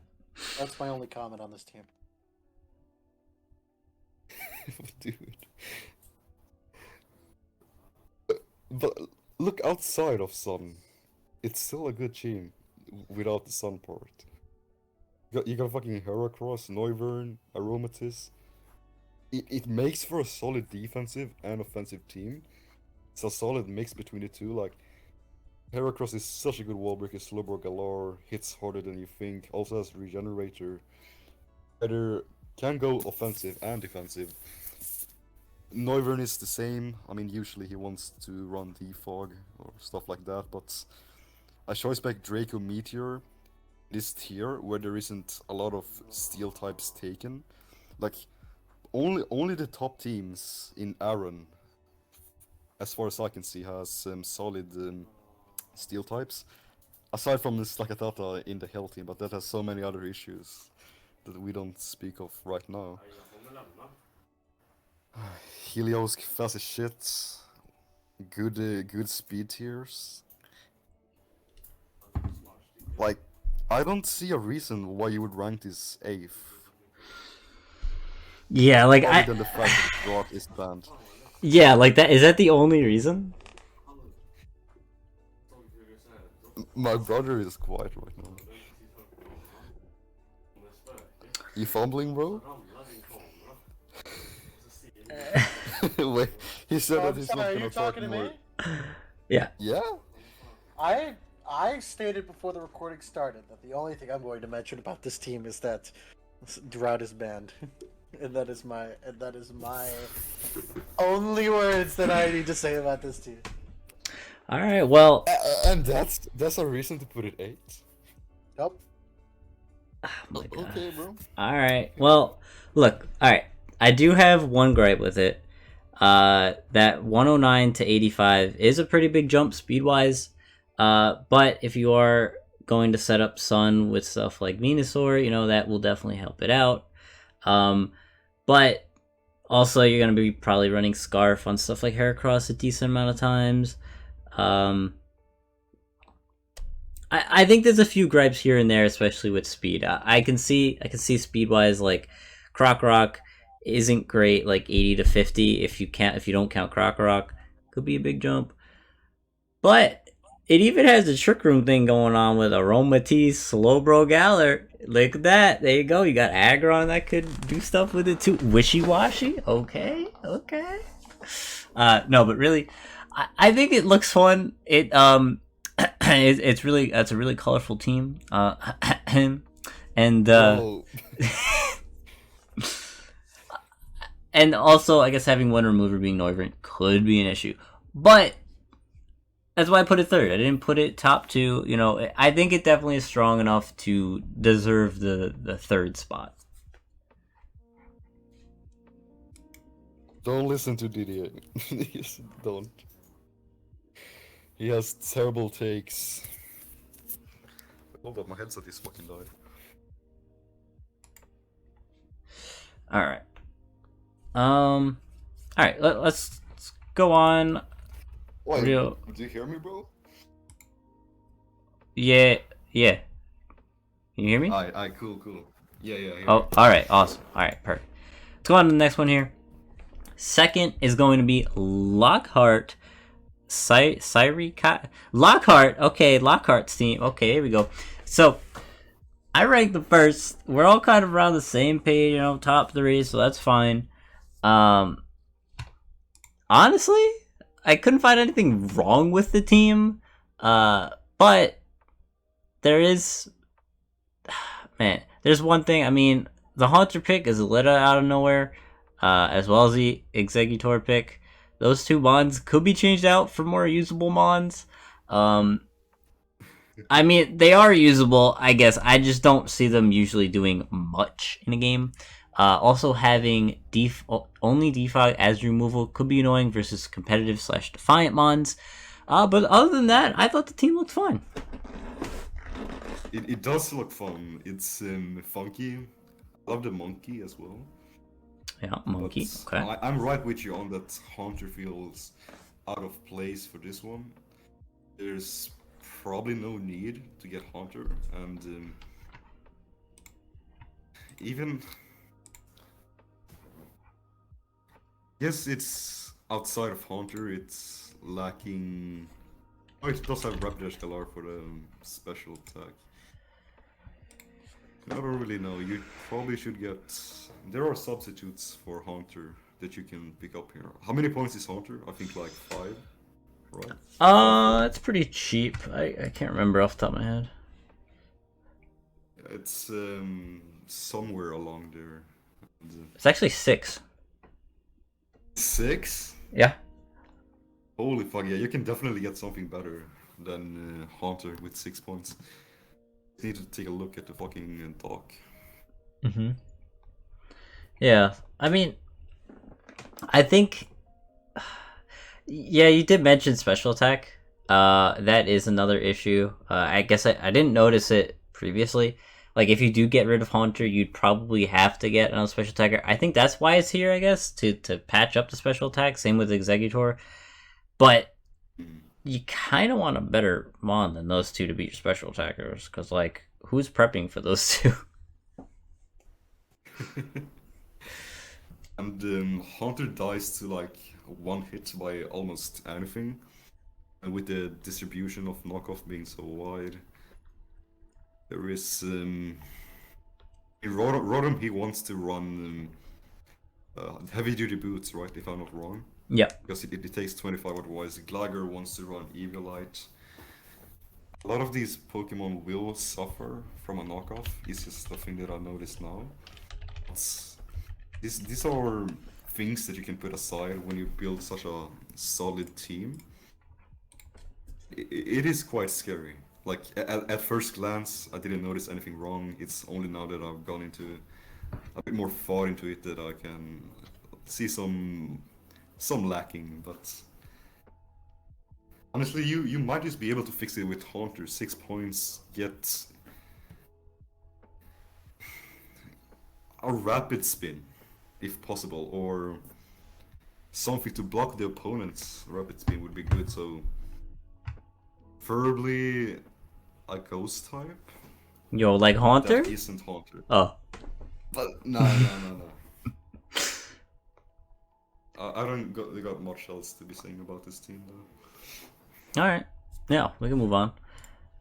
That's my only comment on this team. Dude. But look outside of Sun. It's still a good team without the Sun part. You got fucking Heracross, Noivern, Aromatisse. It makes for a solid defensive and offensive team. It's a solid mix between the two. Like, Heracross is such a good wall breaker, Slowbro Galar, hits harder than you think, also has Regenerator. Either can go offensive and defensive. Noivern is the same. I mean, usually he wants to run Defog or stuff like that, but I choice back Draco Meteor this tier where there isn't a lot of steel types taken. Like, only the top teams in Aron, as far as I can see, has solid steel types. Aside from this Stakatata in the Hell team, but that has so many other issues that we don't speak of right now. Helios fast as shit. Good speed tiers. Like, I don't see a reason why you would rank this 8th. Yeah, like Other than the fact that the Rock is banned. Yeah, like that. Is that the only reason? My brother is quiet right now. You fumbling, bro? Wait, he said that he's not Are gonna you talk talking to more. me? Yeah. Yeah? I stated before the recording started that the only thing I'm going to mention about this team is that Drought is banned. and that is my only words that I need to say about this team. All right. Well. And that's a reason to put it 8? Nope. Oh my God. Okay, bro. All right. Well, look. All right. I do have one gripe with it. That 109 to 85 is a pretty big jump speed-wise. But if you are going to set up Sun with stuff like Venusaur, that will definitely help it out. But also you're going to be probably running Scarf on stuff like Heracross a decent amount of times. I think there's a few gripes here and there, especially with speed. I can see speed-wise, like Krokorok isn't great, like 80 to 50 if you don't count Krokorok. Could be a big jump. But it even has the Trick Room thing going on with Aromatisse, Slowbro Galar. Look at that. There you go. You got Aggron that could do stuff with it too. Wishy-washy. Okay. No, but really, I think it looks fun. That's a really colorful team. And and also, I guess having one remover being Noivern could be an issue. But that's why I put it 3rd. I didn't put it top 2. I think it definitely is strong enough to deserve the 3rd spot. Don't listen to Didier. Don't. He has terrible takes. Hold up, my headset is fucking died. Alright. Alright, let's go on. Wait, Real... do you hear me, bro? Yeah. Can you hear me? Aye, cool. Yeah. Oh, alright, awesome. Alright, perfect. Let's go on to the next one here. 2nd is going to be Lockhart. Lockhart. Okay, Lockhart's team. Okay, here we go. So, I ranked the first. We're all kind of around the same page, you know, top 3, so that's fine. Um, honestly, I couldn't find anything wrong with the team. But there is, man, there's one thing. I mean, the Haunter pick is a little out of nowhere, as well as the Executor pick. Those two mons could be changed out for more usable mons. I mean, they are usable, I guess. I just don't see them usually doing much in a game. Also, having only defog as removal could be annoying versus competitive / defiant mons. But other than that, I thought the team looked fine. It does look fun. It's funky. I love the monkey as well. Yeah, monkey. But Okay. I'm right with you on that. Haunter feels out of place for this one. There's probably no need to get Haunter, and even yes, it's outside of Haunter. It's lacking. Oh, it does have Raptor Scalar for the special attack. I don't really know. You probably should get. There are substitutes for Haunter that you can pick up here. How many points is Haunter? I think like 5, right? It's pretty cheap. I can't remember off the top of my head. It's somewhere along there. It's actually 6. 6? Yeah. Holy fuck! Yeah, you can definitely get something better than Haunter with 6 points. You need to take a look at the fucking doc. Mm-hmm. Yeah, I mean, I think, yeah, you did mention special attack. That is another issue. I guess I didn't notice it previously. Like, if you do get rid of Haunter, you'd probably have to get another special attacker. I think that's why it's here, I guess, to patch up the special attack. Same with Executor. But you kind of want a better mon than those two to be your special attackers. Because, like, who's prepping for those two? And Haunter dies to like 1 hit by almost anything. And with the distribution of knockoff being so wide, there is in Rotom he wants to run heavy duty boots, right? If I'm not wrong. Yep. Because it takes 25 otherwise. Glagger wants to run Eviolite. A lot of these Pokemon will suffer from a knockoff. This is the thing that I noticed now. These are things that you can put aside when you build such a solid team. It is quite scary. Like at first glance, I didn't notice anything wrong. It's only now that I've gone into a bit more thought into it that I can see some lacking. But honestly, you might just be able to fix it with Haunter. 6 points, get a rapid spin, if possible, or something to block the opponent's rapid spin would be good. So, preferably a ghost type. Yo, like Haunter? That isn't Haunter. Oh. But no. I don't got much else to be saying about this team though. Alright. Yeah, we can move on.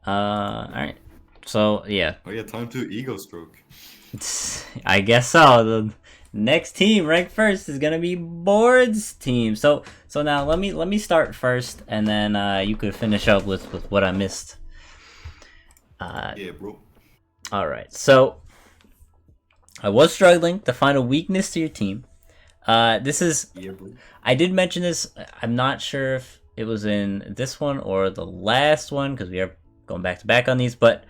Alright. So, yeah. Oh yeah, time to ego stroke. I guess so. The next team ranked first is gonna be Board's team. So now let me start first, and then you could finish up with what I missed. Yeah, bro. All right. So I was struggling to find a weakness to your team. This is. Yeah, bro. I did mention this. I'm not sure if it was in this one or the last one because we are going back to back on these, but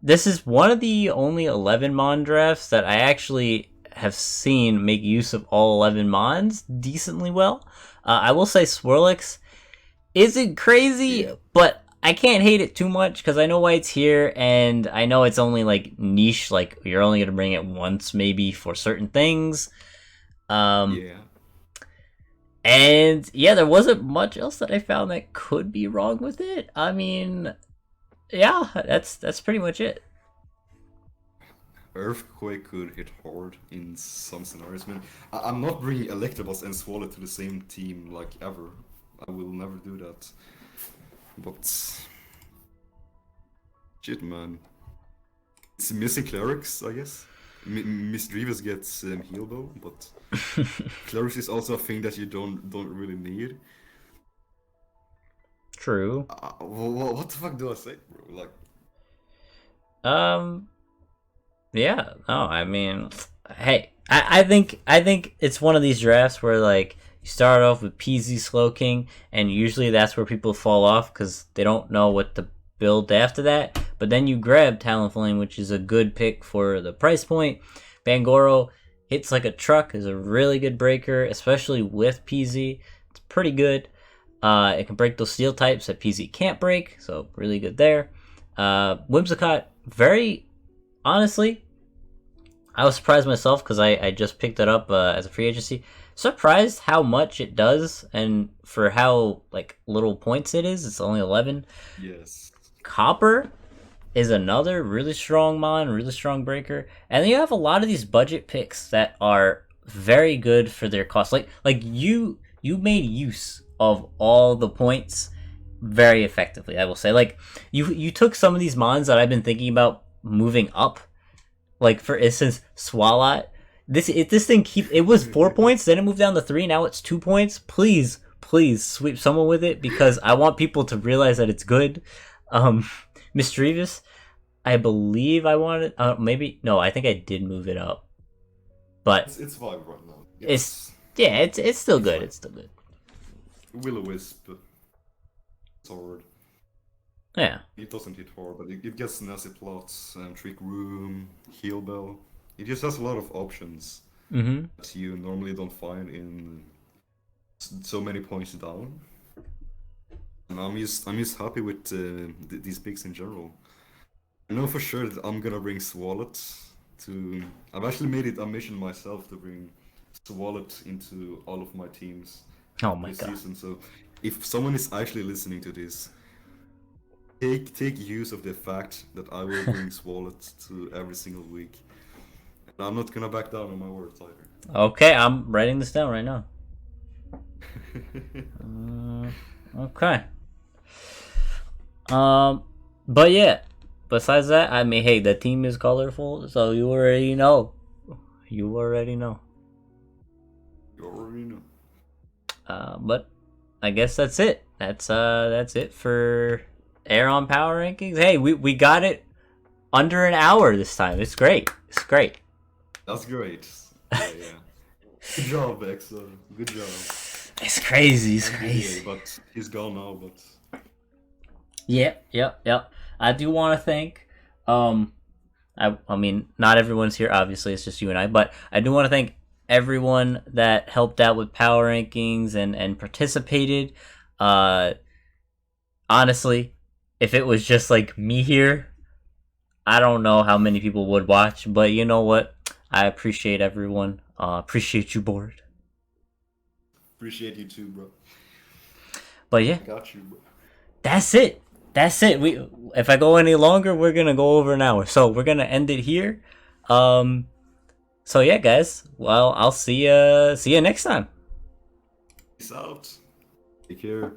this is one of the only 11 Mon drafts that I actually have seen make use of all 11 Mons decently well. I will say Swirlix isn't crazy, but I can't hate it too much because I know why it's here, and I know it's only like niche, like you're only gonna bring it once maybe for certain things. Yeah. And yeah, there wasn't much else that I found that could be wrong with it. I mean, yeah, that's pretty much it. Earthquake could hit hard in some scenarios, man. I'm not bringing Electabuzz and Swallow to the same team like ever. I will never do that. But shit, man. It's missing clerics, I guess. Misdreavus gets heal bow, but clerics is also a thing that you don't really need. True. What the fuck do I say, bro? Like, Yeah. No, I mean, hey, I think it's one of these drafts where like you start off with PZ Slowking, and usually that's where people fall off because they don't know what to build after that. But then you grab Talonflame, which is a good pick for the price point. Bangoro hits like a truck, is a really good breaker, especially with PZ. It's pretty good. It can break those steel types that PZ can't break, so really good there. Whimsicott, very honestly, I was surprised myself because I just picked it up as a free agency. Surprised how much it does, and for how like little points it is. It's only 11. yes. Copper is another really strong mon, really strong breaker, and then you have a lot of these budget picks that are very good for their cost. Like you made use of all the points very effectively. I will say, like you took some of these mons that I've been thinking about moving up. Like for instance, Swalot. This thing it was 4 points, then it moved down to 3. Now it's 2 points. Please sweep someone with it because I want people to realize that it's good. Misdreavus, I believe I wanted. Maybe no, I think I did move it up, but It's 5 right now. it's still good. It's still good. Will-O-Wisp. Sword. Yeah. It doesn't hit hard, but it gets nasty plots, trick room, heal bell. It just has a lot of options Mm-hmm. that you normally don't find in so many points down. And I'm just happy with these picks in general. I know for sure that I'm gonna bring Swalot to. I've actually made it a mission myself to bring Swalot into all of my teams Oh my this god. season. So if someone is actually listening to this, take use of the fact that I will bring Swalot to every single week. And I'm not gonna back down on my words either. Okay, I'm writing this down right now. Okay. But yeah. Besides that, I mean, hey, the team is colorful, so you already know. You already know. You already know. But I guess that's it. That's it for Aron Power Rankings. Hey, we got it under an hour this time. It's great. It's great. That's great. Yeah. Good job, Exo. Good job. It's crazy. It's Yeah, crazy. but he's gone now, but Yep. I do want to thank, I mean, not everyone's here, obviously, it's just you and I, but I do want to thank everyone that helped out with Power Rankings and participated. Honestly, if it was just like me here, I don't know how many people would watch, but you know what? I appreciate everyone. Appreciate you, Board. appreciate you too, bro. But yeah, Got you, bro. that's it. If I go any longer, we're gonna go over an hour. So we're gonna end it here. So yeah, guys. Well, I'll see you next time. Peace out. Take care.